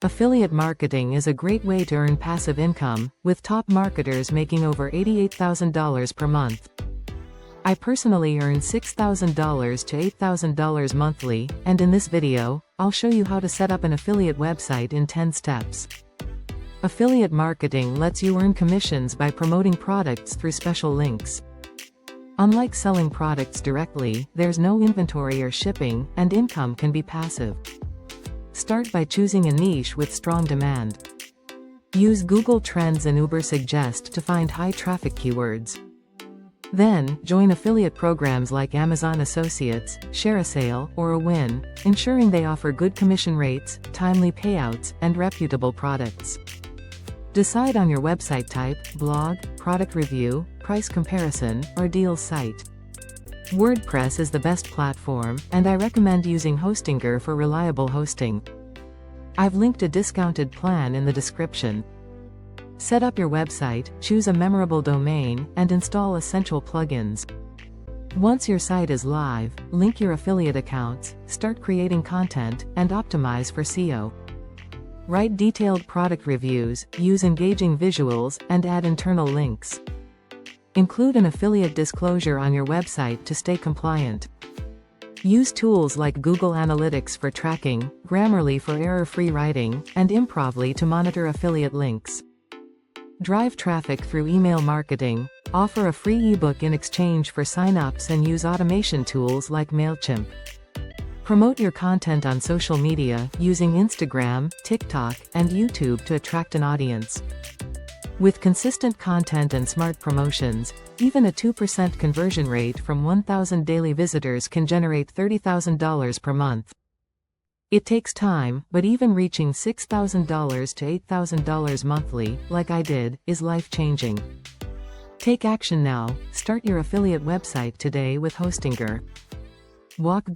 Affiliate marketing is a great way to earn passive income, with top marketers making over $88,000 per month. I personally earn $6,000 to $8,000 monthly, and in this video, I'll show you how to set up an affiliate website in 10 steps. Affiliate marketing lets you earn commissions by promoting products through special links. Unlike selling products directly, there's no inventory or shipping, and income can be passive. Start by choosing a niche with strong demand. Use Google Trends and Ubersuggest to find high-traffic keywords. Then, join affiliate programs like Amazon Associates, ShareASale, or Awin, ensuring they offer good commission rates, timely payouts, and reputable products. Decide on your website type: blog, product review, price comparison, or deals site. WordPress is the best platform, and I recommend using Hostinger for reliable hosting. I've linked a discounted plan in the description. Set up your website, choose a memorable domain, and install essential plugins. Once your site is live, link your affiliate accounts, start creating content, and optimize for SEO. Write detailed product reviews, use engaging visuals, and add internal links. Include an affiliate disclosure on your website to stay compliant. Use tools like Google Analytics for tracking, Grammarly for error-free writing, and Improvly to monitor affiliate links. Drive traffic through email marketing. Offer a free ebook in exchange for sign-ups and use automation tools like MailChimp. Promote your content on social media, using Instagram, TikTok, and YouTube to attract an audience. With consistent content and smart promotions, even a 2% conversion rate from 1,000 daily visitors can generate $30,000 per month. It takes time, but even reaching $6,000 to $8,000 monthly, like I did, is life-changing. Take action now. Start your affiliate website today with Hostinger. Walk